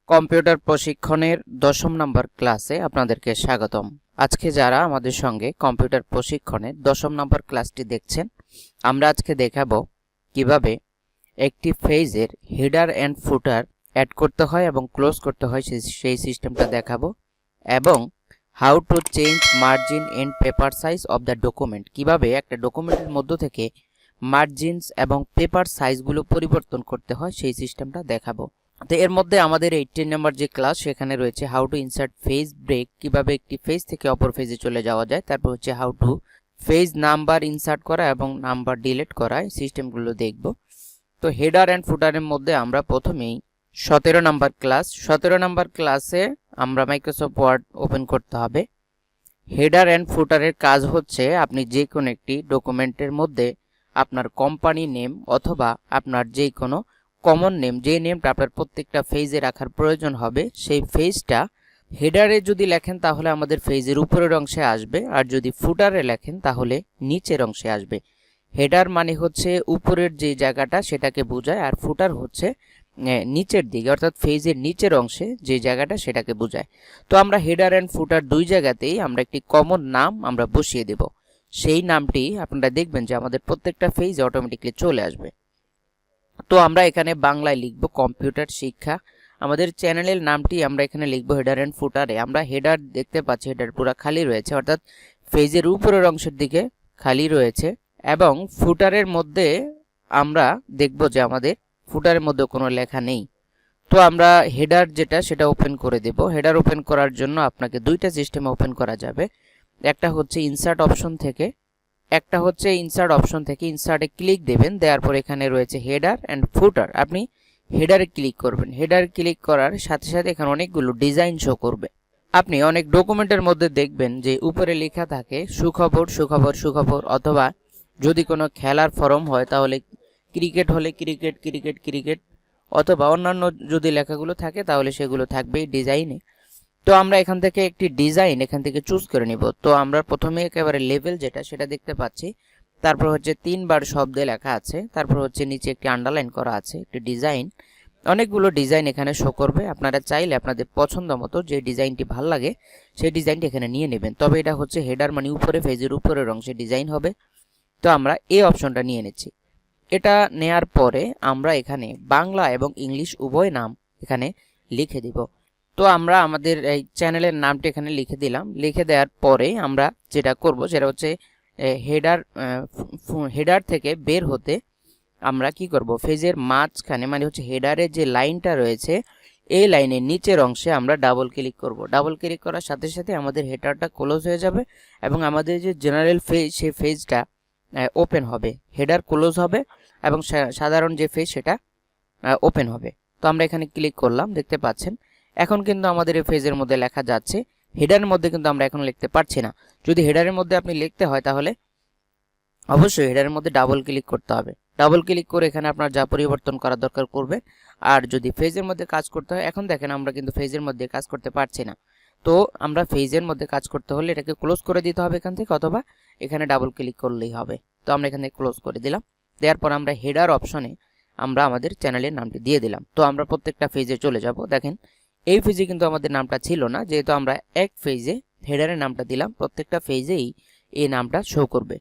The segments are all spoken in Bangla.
কম্পিউটার প্রশিক্ষণের 10ম নম্বর ক্লাসে আপনাদেরকে স্বাগতম। আজকে যারা আমাদের সঙ্গে কম্পিউটার প্রশিক্ষণের 10ম নম্বর ক্লাসটি দেখছেন, আমরা আজকে দেখাবো কিভাবে একটি পেজের হেডার এন্ড ফুটার অ্যাড করতে হয় এবং ক্লোজ করতে হয় সেই সিস্টেমটা দেখাবো, এবং how to change margin and paper size of the document, কিভাবে একটা ডকুমেন্টের মধ্য থেকে মার্জিনস এবং পেপার সাইজগুলো পরিবর্তন করতে হয় সেই সিস্টেমটা দেখাবো। তো এর মধ্যে আমাদের 18 নম্বর যে ক্লাস সেখানে রয়েছে how to insert page break, কিভাবে একটি পেজ থেকে অপর পেজে চলে যাওয়া যায়। তারপর হচ্ছে how to page number insert করা এবং নাম্বার ডিলিট করা, সিস্টেমগুলো দেখব। তো হেডার অ্যান্ড ফুটারের মধ্যে আমরা প্রথমেই 17 নম্বর ক্লাস 17 নম্বর ক্লাসে আমরা মাইক্রোসফট ওয়ার্ড ওপেন করতে হবে। হেডার অ্যান্ড ফুটারের কাজ হচ্ছে আপনি যে কোনো একটি ডকুমেন্টের মধ্যে আপনার কোম্পানি নেম অথবা আপনার যে কোনো কমন নেম, যে নেমটা আপনার প্রত্যেকটা পেজে রাখার প্রয়োজন হবে, সেই পেজটা হেডারে যদি লেখেন তাহলে আমাদের পেজের উপরের অংশে আসবে, আর যদি ফুটারে লেখেন তাহলে নিচের অংশে আসবে। হেডার মানে হচ্ছে উপরের যে জায়গাটা সেটাকে বোঝায়, আর ফুটার হচ্ছে নিচের দিকে অর্থাৎ পেজের নিচের অংশে যে জায়গাটা সেটাকে বোঝায়। তো আমরা হেডার অ্যান্ড ফুটার দুই জায়গাতেই আমরা একটি কমন নাম আমরা বসিয়ে দেব। সেই নামটি আপনারা দেখবেন যে আমাদের প্রত্যেকটা পেজে অটোমেটিকলি চলে আসবে। তো আমরা এখানে বাংলায় লিখব কম্পিউটার শিক্ষা। আমাদের চ্যানেলের নামটি আমরা এখানে লিখব হেডার অ্যান্ড ফুটারে। আমরা হেডার দেখতে পাচ্ছি, হেডার পুরো খালি রয়েছে, অর্থাৎ পেজের উপরের অংশের দিকে খালি রয়েছে, এবং ফুটারের মধ্যে আমরা দেখব যে আমাদের ফুটারের মধ্যে কোনো লেখা নেই। তো আমরা হেডার যেটা সেটা ওপেন করে দেব। হেডার ওপেন করার জন্য আপনাকে দুইটা সিস্টেমে ওপেন করা যাবে। একটা হচ্ছে ইনসার্ট অপশন থেকে, ইনসার্টে ক্লিক দেবেন। দেওয়ার পর এখানে রয়েছে হেডার অ্যান্ড ফুটার, আপনি হেডারে ক্লিক করবেন। হেডার ক্লিক করার সাথে সাথে এখানে অনেকগুলো ডিজাইন শো করবে। আপনি অনেক ডকুমেন্টের মধ্যে দেখবেন যে উপরে লেখা থাকে সুখবর সুখবর সুখবর, অথবা যদি কোনো খেলার ফরম হয় তাহলে ক্রিকেট হলে ক্রিকেট ক্রিকেট ক্রিকেট, অথবা অন্যান্য যদি লেখাগুলো থাকে তাহলে সেগুলো থাকবেই ডিজাইনে। তো আমরা এখান থেকে একটি ডিজাইন এখান থেকে চুজ করে নিব। তো আমরা প্রথমে একেবারে লেভেল যেটা সেটা দেখতে পাচ্ছি, তারপর হচ্ছে 3 বার শব্দে লেখা আছে, তারপর হচ্ছে নিচে একটি আন্ডারলাইন করা আছে, একটি ডিজাইন, অনেকগুলো ডিজাইন এখানে শো করবে। আপনারা চাইলে আপনাদের পছন্দ মতো যে ডিজাইনটি ভালো লাগে সেই ডিজাইনটি এখানে নিয়ে নেবেন। তবে এটা হচ্ছে হেডার মানে উপরে পেজের উপরের অংশে ডিজাইন হবে। তো আমরা এই অপশনটা নিয়ে নিচ্ছি। এটা নেয়ার পরে আমরা এখানে বাংলা এবং ইংলিশ উভয় নাম এখানে লিখে দিব। তো আমরা আমাদের এই চ্যানেলের নামটি এখানে লিখে দিলাম। লিখে দেওয়ার পরে আমরা যেটা করব সেটা হচ্ছে হেডার থেকে বের হতে আমরা কি করব, পেজের মাঝখানে মানে হচ্ছে হেডারের যে লাইনটা রয়েছে এই লাইনের নিচের অংশে আমরা ডাবল ক্লিক করব। ডাবল ক্লিক করার সাথে সাথে আমাদের হেডারটা ক্লোজ হয়ে যাবে এবং আমাদের যে জেনারেল পেজ সেই পেজটা ওপেন হবে। হেডার ক্লোজ হবে এবং সাধারণ যে পেজ সেটা ওপেন হবে। তো আমরা এখানে ক্লিক করলাম, দেখতে পাচ্ছেন এখন কিন্তু আমাদের এই পেজের মধ্যে লেখা যাচ্ছে। হেডারের মধ্যে কিন্তু আমরা এখন লিখতে পারছি না। যদি হেডারের মধ্যে আপনি লিখতে হয় তাহলে অবশ্যই হেডারের মধ্যে ডাবল ক্লিক করতে হবে। ডাবল ক্লিক করে এখানে আপনার যা পরিবর্তন করা দরকার করবেন। আর যদি পেজের মধ্যে কাজ করতে হয়, এখন দেখেন আমরা কিন্তু পেজের মধ্যে কাজ করতে পারছি না। তো আমরা পেজের মধ্যে কাজ করতে হলে এটাকে ক্লোজ করে দিতে হবে এখান থেকে, অথবা এখানে ডাবল ক্লিক করলেই হবে। তো আমরা এখানে ক্লোজ করে দিলাম। দেওয়ার পর আমরা হেডার অপশনে আমরা আমাদের চ্যানেলের নামটি দিয়ে দিলাম। তো আমরা প্রত্যেকটা পেজে চলে যাব। দেখেন এই পেজে কিন্তু আমাদের নামটা ছিল না, যেহেতু আমরা এক পেজে হেডারের নামটা দিলাম, প্রত্যেকটা পেজেই এই নামটা শো করবে।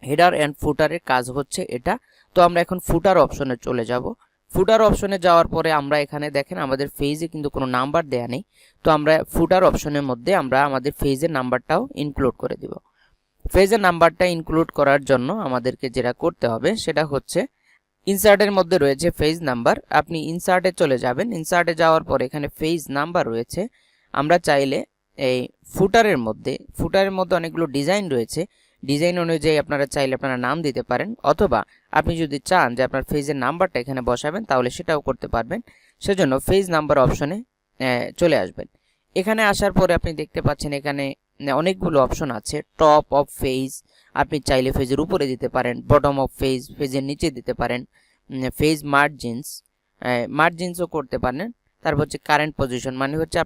হেডার অ্যান্ড ফুটারের কাজ হচ্ছে এটা। তো আমরা এখন ফুটার অপশনে চলে যাব। ফুটার অপশনে যাওয়ার পরে আমরা এখানে দেখেন আমাদের পেজে কিন্তু কোনো নাম্বার দেয়া নেই। তো আমরা ফুটার অপশনের মধ্যে আমরা আমাদের পেজের নাম্বারটাও ইনক্লুড করে দিব। পেজের নাম্বারটা ইনক্লুড করার জন্য আমাদেরকে যেটা করতে হবে সেটা হচ্ছে ইনসার্টের মধ্যে রয়েছে পেজ নাম্বার, আপনি ইনসার্টে চলে যাবেন। ইনসার্টে যাওয়ার পর এখানে পেজ নাম্বার রয়েছে। আমরা চাইলে এই ফুটারের মধ্যে অনেকগুলো ডিজাইন রয়েছে, ডিজাইন অনুযায়ী আপনারা চাইলে আপনারা নাম দিতে পারেন, অথবা আপনি যদি চান যে আপনার পেজের নাম্বারটা এখানে বসাবেন তাহলে সেটাও করতে পারবেন। সেজন্য পেজ নাম্বার অপশনে চলে আসবেন। এখানে আসার পরে আপনি দেখতে পাচ্ছেন এখানে অনেকগুলো অপশন আছে। টপ অফ পেজ আপনি চাইলে পেজের উপরে দিতে পারেন, বটম অফ পেজ পেজের নিচে দিতে পারেন, পেজ মার্জিনসও করতে পারেন। তারপর হচ্ছে কারেন্ট পজিশন মানে হচ্ছে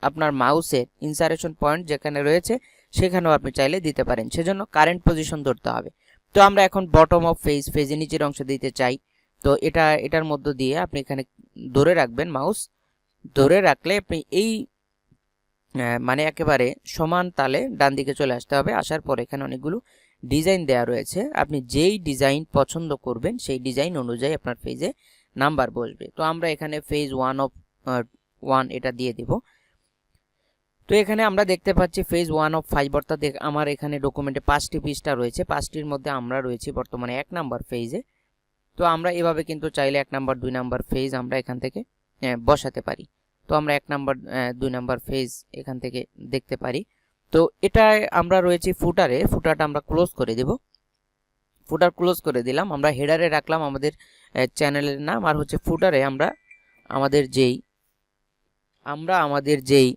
আপনার মাউসের ইনসারেশন পয়েন্ট যেখানে রয়েছে সেখানেও আপনি চাইলে দিতে পারেন, সেজন্য কারেন্ট পজিশন ধরতে হবে। তো আমরা এখন বটম অফ পেজের নিচের অংশ দিতে চাই। তো এটার মধ্য দিয়ে আপনি এখানে ধরে রাখবেন মাউস, ধরে রাখলে আপনি এই মানে একেবারে সমান তালে ডান দিকে চলে আসতে হবে। আসার পর এখানে অনেকগুলো ডিজাইন দেওয়া রয়েছে, আপনি যেই ডিজাইন পছন্দ করবেন সেই ডিজাইন অনুযায়ী আপনার পেজে নাম্বার বসবে। তো আমরা এখানে ফেজ 1 এটা দিয়ে দিব। তো এখানে আমরা দেখতে পাচ্ছি ফেজ 1 অর্থাৎ আমার এখানে ডকুমেন্টে 5টি পৃষ্ঠা রয়েছে, 5টির মধ্যে আমরা রয়েছি বর্তমানে 1 নাম্বার ফেজে। তো আমরা এভাবে কিন্তু চাইলে 1 নাম্বার 2 নাম্বার ফেজ আমরা এখান থেকে বসাতে পারি। তো আমরা 1 নাম্বার 2 নাম্বার ফেজ এখান থেকে দেখতে পারি। তো এটা আমরা রয়েছি ফুটারে, ফুটারটা আমরা ক্লোজ করে দেব। ফুটার ক্লোজ করে দিলাম। আমরা হেডারে রাখলাম আমাদের চ্যানেলের নাম, আর হচ্ছে ফুটারে আমরা আমাদের যেই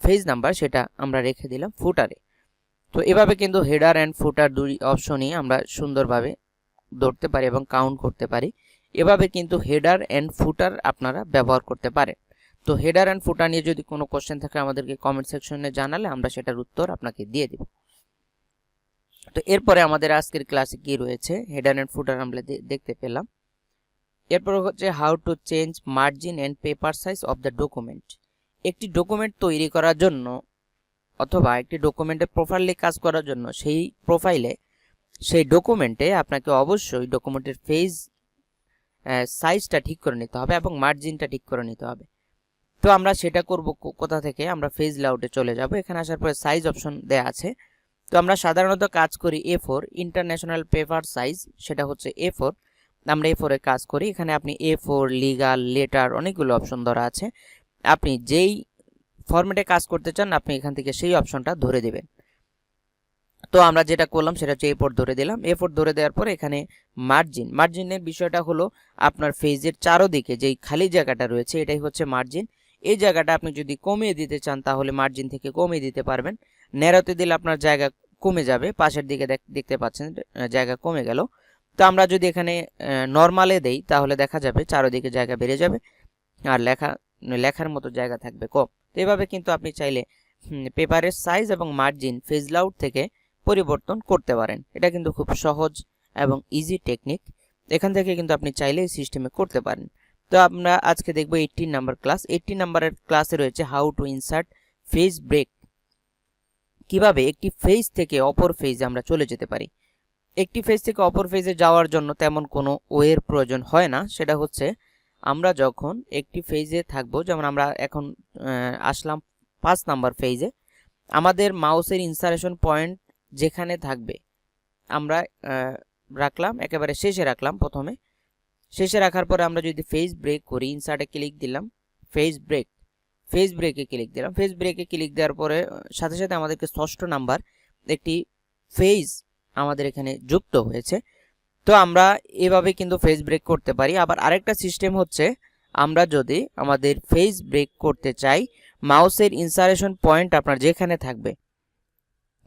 ফেজ নাম্বার সেটা আমরা রেখে দিলাম ফুটারে। তো এভাবে কিন্তু হেডার অ্যান্ড ফুটার দুই অপশনই আমরা সুন্দরভাবে ধরতে পারি এবং কাউন্ট করতে পারি। এভাবে কিন্তু হেডার অ্যান্ড ফুটার আপনারা ব্যবহার করতে পারেন। তো হেডার অ্যান্ড ফুটার নিয়ে যদি কোনো কোশ্চেন থাকে আমাদেরকে কমেন্ট সেকশনে জানালে আমরা সেটার উত্তর আপনাকে দিয়ে দেব। তো এরপরে আমাদের আজকের ক্লাসে কি রয়েছে, হেডার অ্যান্ড ফুটার আমরা দেখতে পেলাম। এরপর হচ্ছে how to change margin and paper size of the document. একটি ডকুমেন্ট তৈরি করার জন্য অথবা একটি ডকুমেন্টে প্রপারলি কাজ করার জন্য সেই ডকুমেন্টে আপনাকে অবশ্যই ডকুমেন্টের পেজ সাইজটা ঠিক করে নিতে হবে এবং মার্জিনটা ঠিক করে নিতে হবে। তো আমরা সেটা করব কোথা থেকে, আমরা পেজ লেআউটে চলে যাব। এখানে আসার পরে সাইজ অপশন দেয়া আছে। তো আমরা সাধারণত কাজ করি A4 ইন্টারন্যাশনাল পেপার সাইজ, সেটা হচ্ছে A4, আমরা A4 এ কাজ করি। এখানে আপনি A4 লিগাল লেটার অনেকগুলো অপশন ধরা আছে, আপনি যেই ফরম্যাটে কাজ করতে চান আপনি এখান থেকে সেই অপশনটা ধরে দেবেন। তো আমরা যেটা করলাম সেটা হচ্ছে A4 ধরে দিলাম। A4 ধরে দেওয়ার পরে এখানে মার্জিনের বিষয়টা হলো আপনার পেজের চারদিকে যেই খালি জায়গাটা রয়েছে এটাই হচ্ছে মার্জিন। এই জায়গাটা আপনি যদি কমিয়ে দিতে চান তাহলে মার্জিন থেকে কমিয়ে দিতে পারবেন। ন্যারোতে দিলে আপনার জায়গা কমে যাবে, পাশের দিকে দেখতে পাচ্ছেন জায়গা কমে গেল। তো আমরা যদি এখানে নরমালে দেই তাহলে দেখা যাবে চারদিকে জায়গা বেড়ে যাবে আর লেখার মতো জায়গা থাকবে কম। তো এভাবে কিন্তু আপনি চাইলে পেপারের সাইজ এবং মার্জিন পেজ লেআউট থেকে পরিবর্তন করতে পারেন। এটা কিন্তু খুব সহজ এবং ইজি টেকনিক, এখান থেকে কিন্তু আপনি চাইলে এই সিস্টেমে করতে পারেন। তো আমরা আজকে দেখব 18 নাম্বার ক্লাস। 18 নাম্বারের ক্লাসে রয়েছে how to insert page break. কিভাবে একটি পেজ থেকে অপর পেজে আমরা চলে যেতে পারি। একটি পেজ থেকে অপর পেজে যাওয়ার জন্য তেমন কোনো ওয়ের প্রয়োজন হয় না। সেটা হচ্ছে আমরা যখন একটি পেজে থাকবো, যেমন আমরা এখন আসলাম 5 নাম্বার পেজে, আমাদের মাউসের ইনসারেশন পয়েন্ট যেখানে থাকবে আমরা রাখলাম, একেবারে শেষে রাখলাম। প্রথমে শেষে রাখার পরে আমরা যদি পেজ ব্রেক করি, ইনসার্টে ক্লিক দিলাম, পেজ ব্রেকে ক্লিক দিলাম। পেজ ব্রেকে ক্লিক দেওয়ার পরে সাথে সাথে আমাদেরকে 6ষ্ঠ নাম্বার একটি পেজ আমাদের এখানে যুক্ত হয়েছে। তো আমরা এভাবে কিন্তু পেজ ব্রেক করতে পারি। আবার আরেকটা সিস্টেম হচ্ছে আমরা যদি আমাদের পেজ ব্রেক করতে চাই, মাউসের ইনসারেশন পয়েন্ট আপনার যেখানে থাকবে,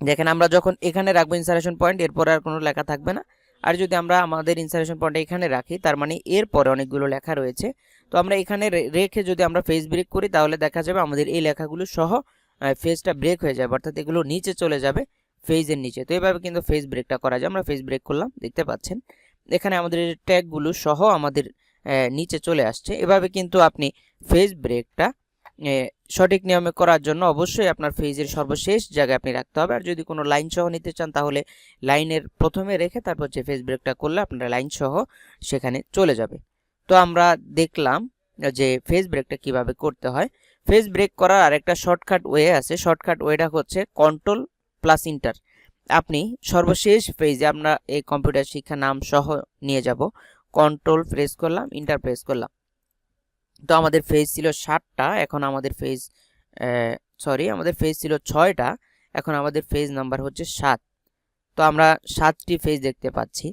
দেখেন আমরা যখন এখানে রাখবো ইনসারেশন পয়েন্ট, এরপরে আর কোনো লেখা থাকবে না। আর যদি আমরা আমাদের ইনসারেশন পয়েন্ট এখানে রাখি তার মানে এরপরে অনেকগুলো লেখা রয়েছে। তো আমরা এখানে রেখে যদি আমরা পেজ ব্রেক করি তাহলে দেখা যাবে আমাদের এই লেখাগুলো সহ পেজটা ব্রেক হয়ে যাবে, অর্থাৎ এগুলো নিচে চলে যাবে পেজের নিচে। তো এইভাবে কিন্তু পেজ ব্রেকটা করা যায়। আমরা পেজ ব্রেক করলাম, দেখতে পাচ্ছেন এখানে আমাদের ট্যাগগুলো সহ আমাদের নিচে চলে আসছে। এভাবে কিন্তু আপনি পেজ ব্রেকটা সঠিক নিয়মে করার জন্য অবশ্যই আপনার পেজের সর্বশেষ জায়গায় আপনি রাখতে হবে। আর যদি কোনো লাইন সহ নিতে চান তাহলে লাইনের প্রথমে রেখে তারপর যে পেজ ব্রেকটা করলে আপনার লাইন সহ সেখানে চলে যাবে। তো আমরা দেখলাম যে পেজ ব্রেকটা কিভাবে করতে হয়। পেজ ব্রেক করার আরেকটা শর্টকাট ওয়ে আছে। শর্টকাট ওয়েটা হচ্ছে Ctrl+Enter। আপনি সর্বশেষ পেজে আমরা এই কম্পিউটার শিক্ষা নাম সহ নিয়ে যাব, কন্ট্রোল প্রেস করলাম, ইন্টার প্রেস করলাম। তো আমাদের পেজ ছিল 7টা, এখন আমাদের পেজ আমাদের পেজ ছিল 6টা, এখন আমাদের পেজ নাম্বার হচ্ছে 7। তো আমরা 7টি পেজ দেখতে পাচ্ছি।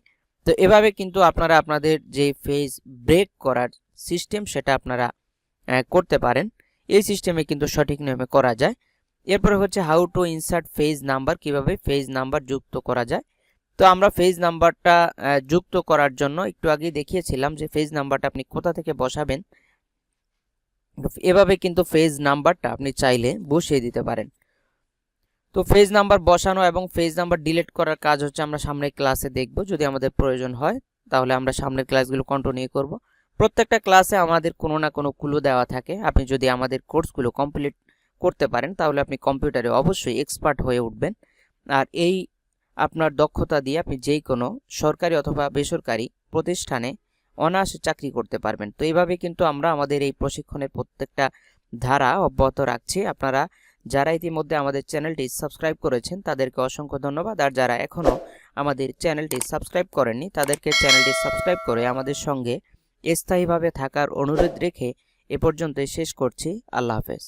তো এভাবে কিন্তু আপনারা আপনাদের যে পেজ ব্রেক করার সিস্টেম সেটা আপনারা করতে পারেন। এই সিস্টেমে কিন্তু সঠিক নিয়মে করা যায়। এরপরে হচ্ছে how to insert page number, কিভাবে পেজ নাম্বার যুক্ত করা যায়। তো আমরা পেজ নাম্বারটা যুক্ত করার জন্য একটু আগে দেখিয়েছিলাম যে পেজ নাম্বারটা আপনি কোথা থেকে বসাবেন। এভাবে কিন্তু পেজ নাম্বারটা আপনি চাইলে বসিয়ে দিতে পারেন। তো পেজ নাম্বার বসানো এবং পেজ নাম্বার ডিলিট করার কাজ হচ্ছে আমরা সামনের ক্লাসে দেখব। যদি আমাদের প্রয়োজন হয় তাহলে আমরা সামনের ক্লাসগুলো কন্টিনিউ করব। প্রত্যেকটা ক্লাসে আমাদের কোনো না কোনো ক্লু দেওয়া থাকে। আপনি যদি আমাদের কোর্সগুলো কমপ্লিট করতে পারেন তাহলে আপনি কম্পিউটারে অবশ্যই এক্সপার্ট হয়ে উঠবেন। আর এই আপনার দক্ষতা দিয়ে আপনি যেই কোনো সরকারি অথবা বেসরকারি প্রতিষ্ঠানে অনায়াসে চাকরি করতে পারবেন। তো এইভাবে কিন্তু আমরা আমাদের এই প্রশিক্ষণের প্রত্যেকটা ধারা অব্যাহত রাখছি। আপনারা যারা ইতিমধ্যে আমাদের চ্যানেলটি সাবস্ক্রাইব করেছেন তাদেরকে অসংখ্য ধন্যবাদ। আর যারা এখনও আমাদের চ্যানেলটি সাবস্ক্রাইব করেননি তাদেরকে চ্যানেলটি সাবস্ক্রাইব করে আমাদের সঙ্গে স্থায়ীভাবে থাকার অনুরোধ রেখে এ পর্যন্তই শেষ করছি। আল্লাহ হাফেজ।